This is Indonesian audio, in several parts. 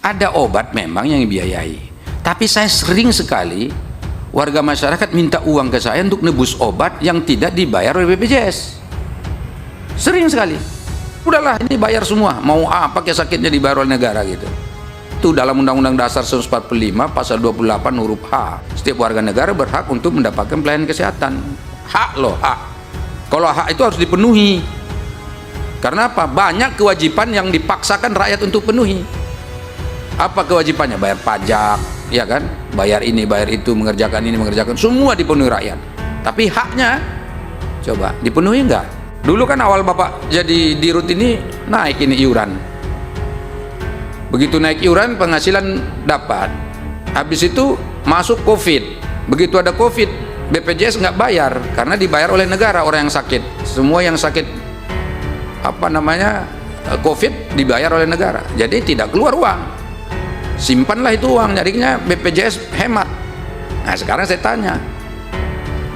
Ada obat memang yang dibiayai, tapi saya sering sekali warga masyarakat minta uang ke saya untuk nebus obat yang tidak dibayar oleh BPJS. Sering sekali. Udahlah, ini bayar semua, mau apa kayak sakitnya dibayar oleh negara gitu. Itu dalam Undang-Undang Dasar 1945 pasal 28 huruf H. Setiap warga negara berhak untuk mendapatkan pelayanan kesehatan. Hak loh, hak. Kalau hak itu harus dipenuhi. Karena apa? Banyak kewajiban yang dipaksakan rakyat untuk penuhi. Apa kewajibannya? Bayar pajak, ya kan? Bayar ini, bayar itu, mengerjakan ini, mengerjakan, semua dipenuhi rakyat. Tapi haknya, coba dipenuhi enggak? Dulu kan awal Bapak jadi dirut ini naik ini iuran. Begitu naik iuran penghasilan dapat. Habis itu masuk Covid. Begitu ada Covid, BPJS nggak bayar karena dibayar oleh negara orang yang sakit. Semua yang sakit Covid dibayar oleh negara. Jadi tidak keluar uang. Simpanlah itu uang, jadinya BPJS hemat. Nah, sekarang saya tanya,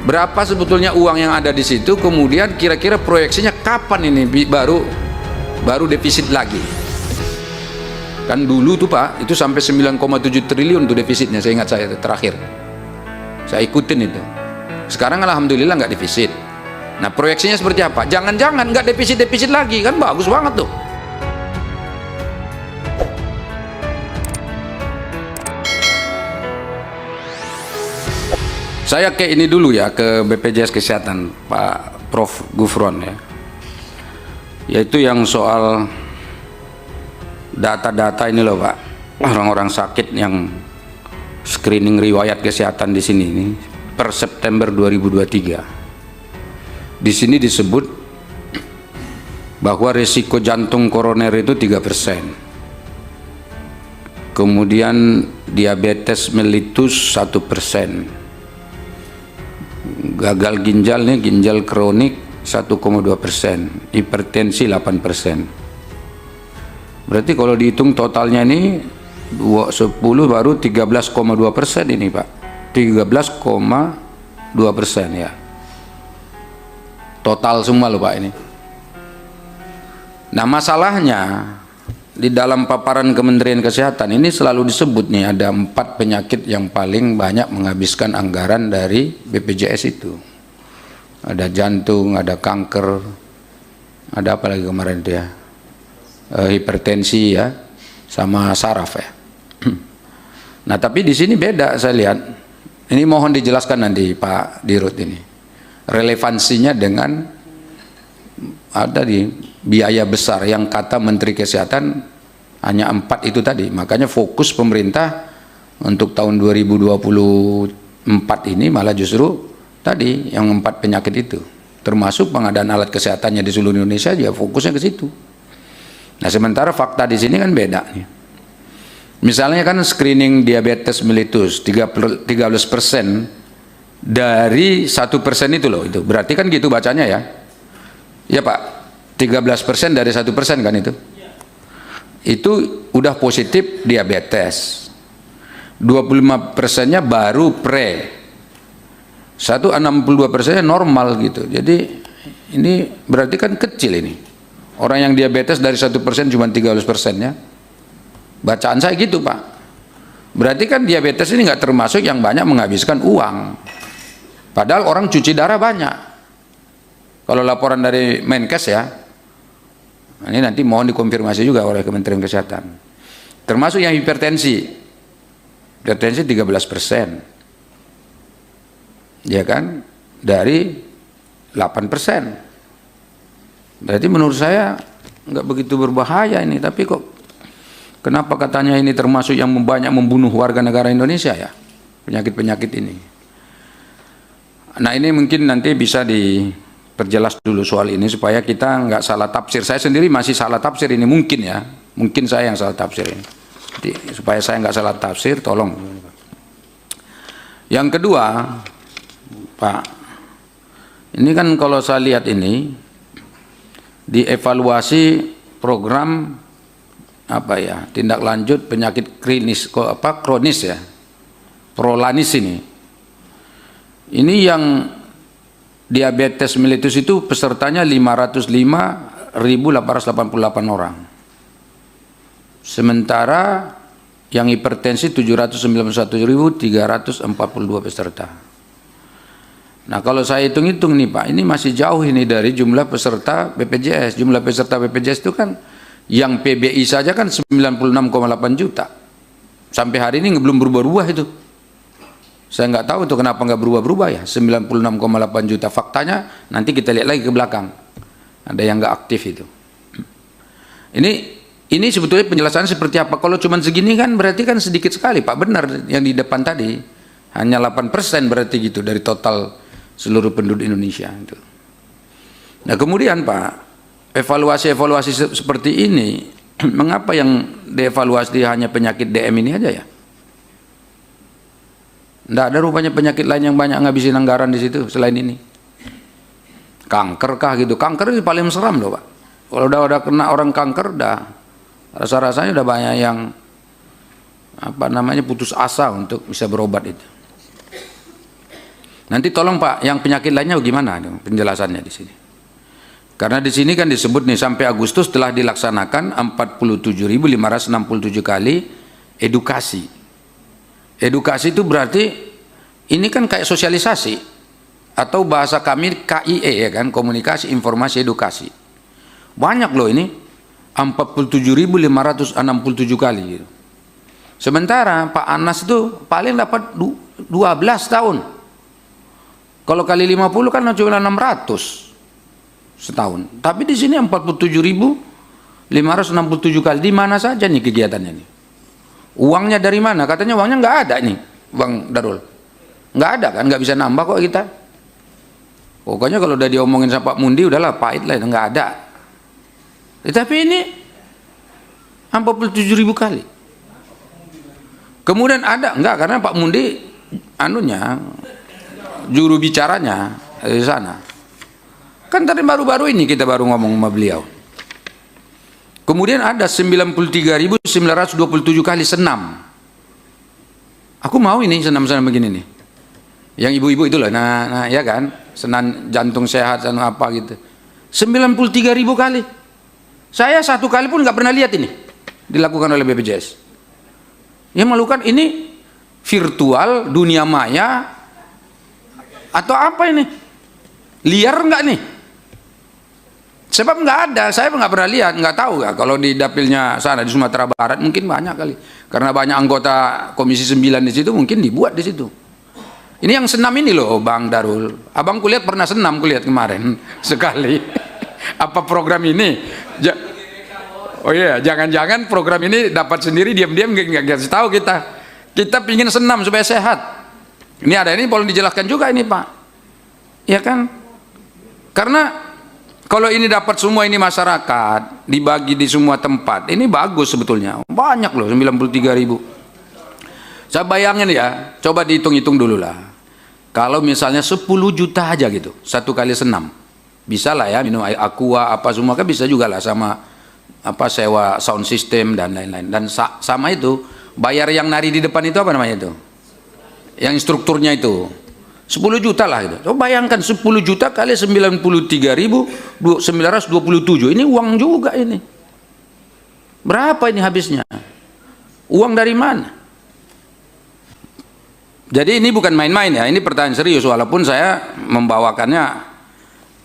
berapa sebetulnya uang yang ada di situ, kemudian kira-kira proyeksinya kapan ini baru defisit lagi. Kan dulu tuh Pak, itu sampai 9,7 triliun tuh defisitnya, saya ingat saya terakhir. Saya ikutin itu. Sekarang alhamdulillah nggak defisit. Nah, proyeksinya seperti apa? Jangan-jangan nggak defisit lagi, kan bagus banget tuh. Saya ke ini dulu ya, ke BPJS Kesehatan Pak Prof. Gufron ya, yaitu yang soal data-data ini loh Pak, orang-orang sakit yang screening riwayat kesehatan di sini ini per September 2023. Di sini disebut bahwa risiko jantung koroner itu 3%, kemudian diabetes mellitus 1%, gagal ginjal nih, ginjal kronik 1,2%, hipertensi 8%. Berarti kalau dihitung totalnya ini 10 baru 13,2% ini Pak, 13,2% ya. Total semua loh Pak ini. Nah, masalahnya di dalam paparan Kementerian Kesehatan ini selalu disebut nih ada 4 penyakit yang paling banyak menghabiskan anggaran dari BPJS itu. Ada jantung, ada kanker, ada apa lagi kemarin itu ya, hipertensi ya, sama saraf ya. Nah, tapi di sini beda saya lihat. Ini mohon dijelaskan nanti Pak Dirut ini relevansinya dengan ada di biaya besar yang kata Menteri Kesehatan hanya 4 itu tadi. Makanya fokus pemerintah untuk tahun 2024 ini malah justru tadi yang 4 penyakit itu, termasuk pengadaan alat kesehatannya di seluruh Indonesia juga fokusnya ke situ. Nah, sementara fakta di sini kan beda nih. Misalnya kan screening diabetes mellitus 13% dari 1% itu loh, itu berarti kan gitu bacanya ya. Ya Pak, 13% dari 1% kan itu. Itu udah positif diabetes. 25%-nya baru pre. 62%-nya normal gitu. Jadi ini berarti kan kecil ini. Orang yang diabetes dari 1% cuma 13%-nya. Bacaan saya gitu Pak. Berarti kan diabetes ini nggak termasuk yang banyak menghabiskan uang. Padahal orang cuci darah banyak. Kalau laporan dari Menkes ya, ini nanti mohon dikonfirmasi juga oleh Kementerian Kesehatan. Termasuk yang hipertensi. Hipertensi 13%. Ya kan? Dari 8%. Berarti menurut saya nggak begitu berbahaya ini, tapi kok kenapa katanya ini termasuk yang banyak membunuh warga negara Indonesia ya, penyakit-penyakit ini. Nah, ini mungkin nanti bisa diperjelas dulu soal ini supaya kita nggak salah tafsir. Saya sendiri masih salah tafsir ini mungkin ya, mungkin saya yang salah tafsir ini. Jadi, supaya saya nggak salah tafsir, tolong. Yang kedua, Pak, ini kan kalau saya lihat ini dievaluasi program apa ya, tindak lanjut penyakit kronis ya, Prolanis ini yang diabetes mellitus itu pesertanya 505.888 orang, sementara yang hipertensi 791.342 peserta. Nah, kalau saya hitung-hitung nih Pak, ini masih jauh ini dari jumlah peserta BPJS. Jumlah peserta BPJS itu kan yang PBI saja kan 96,8 juta. Sampai hari ini belum berubah-ubah itu. Saya nggak tahu itu kenapa nggak berubah-berubah ya, 96,8 juta. Faktanya nanti kita lihat lagi ke belakang. Ada yang nggak aktif itu. Ini sebetulnya penjelasannya seperti apa? Kalau cuma segini kan berarti kan sedikit sekali Pak, benar yang di depan tadi. Hanya 8% berarti gitu dari total seluruh penduduk Indonesia itu. Nah kemudian Pak, evaluasi-evaluasi seperti ini, mengapa yang dievaluasi hanya penyakit DM ini aja ya? Tidak ada rupanya penyakit lain yang banyak ngabisin anggaran di situ selain ini. Kanker kah gitu? Kanker ini paling seram loh Pak. Kalau udah kena orang kanker, dah rasa-rasanya udah banyak yang putus asa untuk bisa berobat itu. Nanti tolong Pak, yang penyakit lainnya bagaimana penjelasannya di sini? Karena di sini kan disebut nih sampai Agustus telah dilaksanakan 47.567 kali edukasi. Edukasi itu berarti ini kan kayak sosialisasi atau bahasa kami KIE ya kan, komunikasi, informasi, edukasi. Banyak loh ini, 47.567 kali gitu. Sementara Pak Anas itu paling dapat 12 tahun. Kalau kali 50 kan cuma 600 setahun. Tapi di sini 47.567 kali. Di mana saja nih kegiatannya nih? Uangnya dari mana? Katanya uangnya nggak ada nih, Bang Darul. Nggak ada kan? Nggak bisa nambah kok kita. Pokoknya kalau udah diomongin sama Pak Mundi udahlah pahit lah, nggak ada. Tetapi ini 47.000 kali. Kemudian ada enggak, karena Pak Mundi juru bicaranya dari sana. Kan tadi baru-baru ini kita baru ngomong sama beliau. Kemudian ada 93.927 kali senam. Aku mau ini senam-senam begini nih. Yang ibu-ibu itu loh, nah ya kan, senam jantung sehat, senam apa gitu. 93.000 kali. Saya satu kali pun nggak pernah lihat ini dilakukan oleh BPJS. Yang melakukan ini virtual, dunia maya, atau apa ini? Liar nggak nih? Sebab nggak ada, saya nggak pernah lihat, nggak tahu ya. Kalau di dapilnya sana di Sumatera Barat mungkin banyak kali, karena banyak anggota Komisi 9 di situ, mungkin dibuat di situ. Ini yang senam ini loh, Bang Darul. Abang kulihat pernah senam, kulihat kemarin sekali. Apa program ini? Oh iya, jangan-jangan program ini dapat sendiri diam-diam nggak kasih tahu kita. Kita pingin senam supaya sehat. Ini ada ini boleh dijelaskan juga ini Pak. Ya kan? Karena kalau ini dapat semua ini masyarakat, dibagi di semua tempat, ini bagus sebetulnya. Banyak loh, 93.000. Saya bayangin ya, coba dihitung-hitung dulu lah. Kalau misalnya 10 juta aja gitu, satu kali senam. Bisa lah ya, minum air aqua, apa semua kan bisa juga lah, sama sewa sound system dan lain-lain. Dan sama itu, bayar yang nari di depan itu apa namanya itu? Yang instrukturnya itu 10 juta lah itu. Coba bayangkan 10 juta kali 93.927. Ini uang juga ini. Berapa ini habisnya? Uang dari mana? Jadi ini bukan main-main ya, ini pertanyaan serius, walaupun saya membawakannya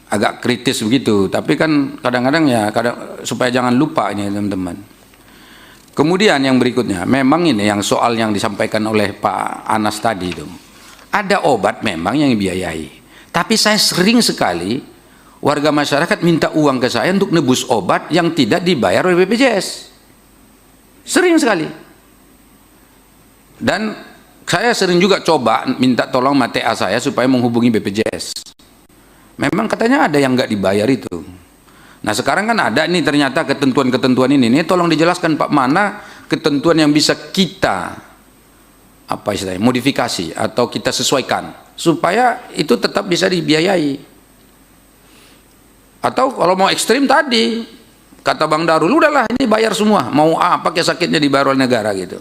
agak kritis begitu, tapi kan kadang-kadang ya supaya jangan lupa ini teman-teman. Kemudian yang berikutnya, memang ini yang soal yang disampaikan oleh Pak Anas tadi itu, ada obat memang yang dibiayai, tapi saya sering sekali warga masyarakat minta uang ke saya untuk nebus obat yang tidak dibayar oleh BPJS, sering sekali. Dan saya sering juga coba minta tolong sama TA saya supaya menghubungi BPJS. Memang katanya ada yang nggak dibayar itu. Nah sekarang kan ada nih ternyata ketentuan-ketentuan ini. Ini tolong dijelaskan Pak, mana ketentuan yang bisa kita modifikasi atau kita sesuaikan supaya itu tetap bisa dibiayai. Atau kalau mau ekstrim tadi kata Bang Darul, udahlah ini bayar semua, mau apa kayak sakitnya dibayar oleh negara gitu.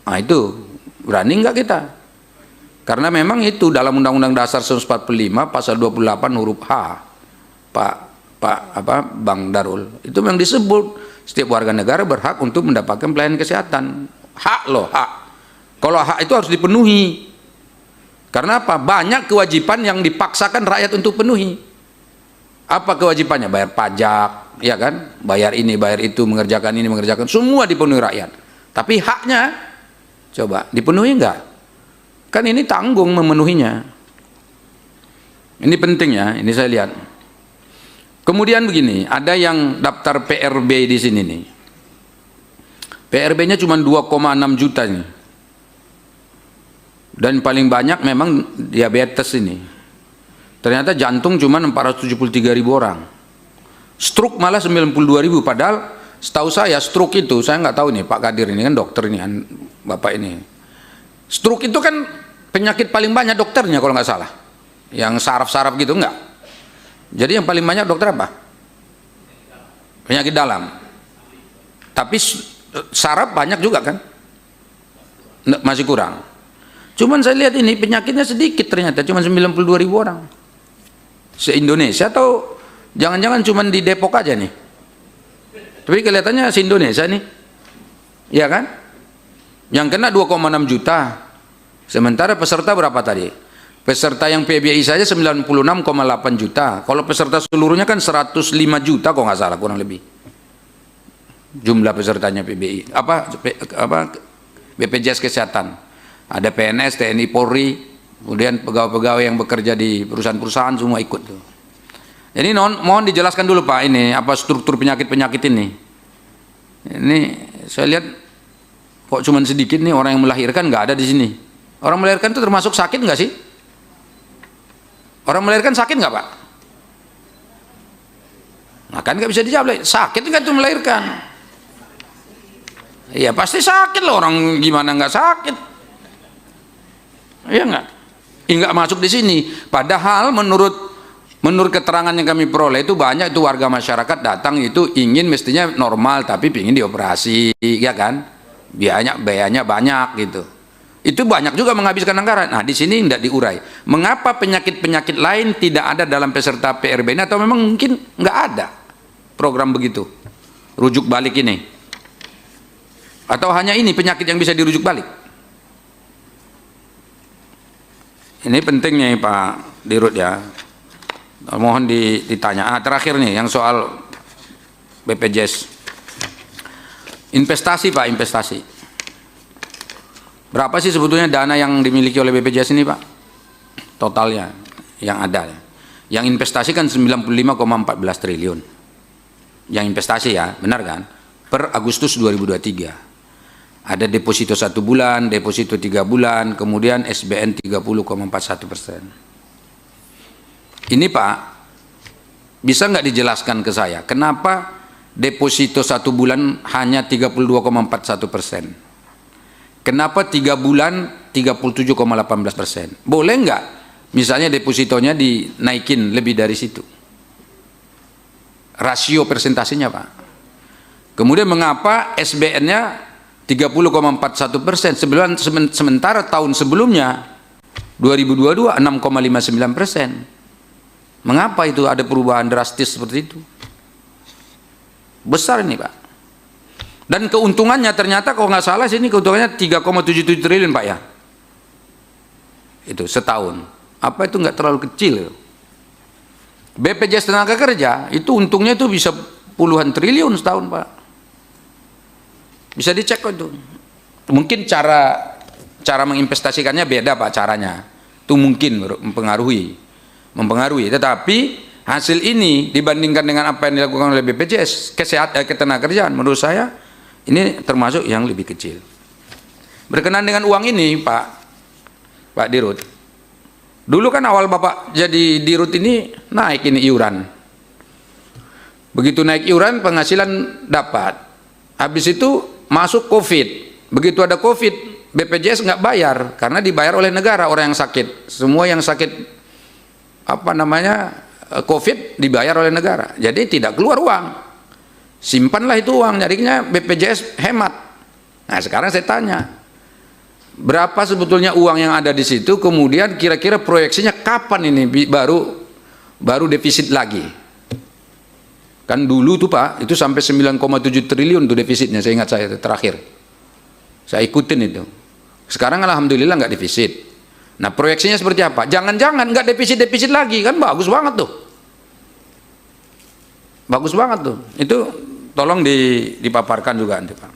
Nah itu berani nggak kita? Karena memang itu dalam Undang-Undang Dasar 1945 pasal 28 huruf H, Bang Darul, itu memang disebut Setiap warga negara berhak untuk mendapatkan pelayanan kesehatan. Hak loh, hak. Kalau hak itu harus dipenuhi. Karena apa? Banyak kewajiban yang dipaksakan rakyat untuk penuhi. Apa kewajibannya? Bayar pajak, ya kan? Bayar ini, bayar itu, mengerjakan ini, mengerjakan. Semua dipenuhi rakyat. Tapi haknya, coba dipenuhi enggak? Kan ini tanggung memenuhinya. Ini penting ya, ini saya lihat. Kemudian begini, ada yang daftar PRB di sini nih. PRB-nya cuma 2,6 juta nih. Dan paling banyak memang diabetes ini. Ternyata jantung cuma 473.000 orang. Stroke malah 92.000, padahal setahu saya stroke itu, saya nggak tahu nih Pak Kadir ini kan dokter ini kan Bapak ini. Stroke itu kan penyakit paling banyak dokternya kalau nggak salah. Yang saraf-saraf gitu enggak. Jadi yang paling banyak dokter apa? Penyakit dalam. Tapi saraf banyak juga kan? Masih kurang. Cuman saya lihat ini penyakitnya sedikit ternyata, cuma 92.000 orang. Se-Indonesia atau jangan-jangan cuma di Depok aja nih? Tapi kelihatannya se-Indonesia nih. Iya kan? Yang kena 2,6 juta. Sementara peserta berapa tadi? Peserta yang PBI saja 96,8 juta. Kalau peserta seluruhnya kan 105 juta kok nggak salah kurang lebih. Jumlah pesertanya PBI. Apa BPJS Kesehatan. Ada PNS, TNI, Polri, kemudian pegawai-pegawai yang bekerja di perusahaan-perusahaan semua ikut tuh. Jadi mohon dijelaskan dulu Pak ini apa struktur penyakit-penyakit ini. Ini saya lihat kok cuma sedikit nih orang yang melahirkan nggak ada di sini. Orang melahirkan itu termasuk sakit nggak sih? Orang melahirkan sakit nggak Pak? Nah kan nggak bisa dijawab, sakit nggak itu melahirkan? Iya pasti sakit loh, orang gimana nggak sakit? Iya nggak? Nggak masuk di sini. Padahal menurut keterangan yang kami peroleh itu banyak itu warga masyarakat datang itu ingin mestinya normal tapi ingin dioperasi, ya kan? Biayanya banyak gitu. Itu banyak juga menghabiskan anggaran. Nah, di sini tidak diurai. Mengapa penyakit-penyakit lain tidak ada dalam peserta PRB ini atau memang mungkin nggak ada program begitu? Rujuk balik ini. Atau hanya ini penyakit yang bisa dirujuk balik? Ini pentingnya Pak Dirut ya. Mohon ditanya. Terakhir nih yang soal BPJS. Investasi Pak, investasi. Berapa sih sebetulnya dana yang dimiliki oleh BPJS ini Pak? Totalnya yang ada. Yang investasi kan 95,14 triliun. Yang investasi ya, benar kan? Per Agustus 2023. Ada deposito 1 bulan, deposito 3 bulan, kemudian SBN 30,41%. Ini Pak, bisa nggak dijelaskan ke saya, kenapa deposito 1 bulan hanya 32,41%? Kenapa 3 bulan 37,18%? Boleh nggak misalnya depositonya dinaikin lebih dari situ? Rasio persentasenya Pak. Kemudian mengapa SBN-nya 30,41%? Sementara tahun sebelumnya 2022 6,59%. Mengapa itu ada perubahan drastis seperti itu? Besar ini Pak. Dan keuntungannya ternyata kalau nggak salah sini keuntungannya 3,77 triliun Pak ya. Itu setahun. Apa itu nggak terlalu kecil? BPJS Tenaga Kerja itu untungnya itu bisa puluhan triliun setahun Pak. Bisa dicek kok itu. Mungkin cara menginvestasikannya beda Pak caranya. Itu mungkin mempengaruhi. Tetapi hasil ini dibandingkan dengan apa yang dilakukan oleh BPJS Ketenagakerjaan menurut saya ini termasuk yang lebih kecil. Berkenaan dengan uang ini Pak Dirut, dulu kan awal Bapak jadi Dirut ini naik ini iuran. Begitu naik iuran penghasilan dapat. Habis itu masuk COVID. Begitu ada COVID BPJS nggak bayar karena dibayar oleh negara orang yang sakit. Semua yang sakit COVID dibayar oleh negara. Jadi tidak keluar uang. Simpanlah itu uang, jadinya BPJS hemat. Nah sekarang saya tanya, berapa sebetulnya uang yang ada di situ? Kemudian kira-kira proyeksinya kapan ini baru defisit lagi? Kan dulu tuh Pak, itu sampai 9,7 triliun tuh defisitnya, saya ingat saya itu terakhir. Saya ikutin itu. Sekarang alhamdulillah nggak defisit. Nah proyeksinya seperti apa? Jangan-jangan nggak defisit-defisit lagi, kan bagus banget tuh. Bagus banget tuh. Itu tolong dipaparkan juga nanti Pak.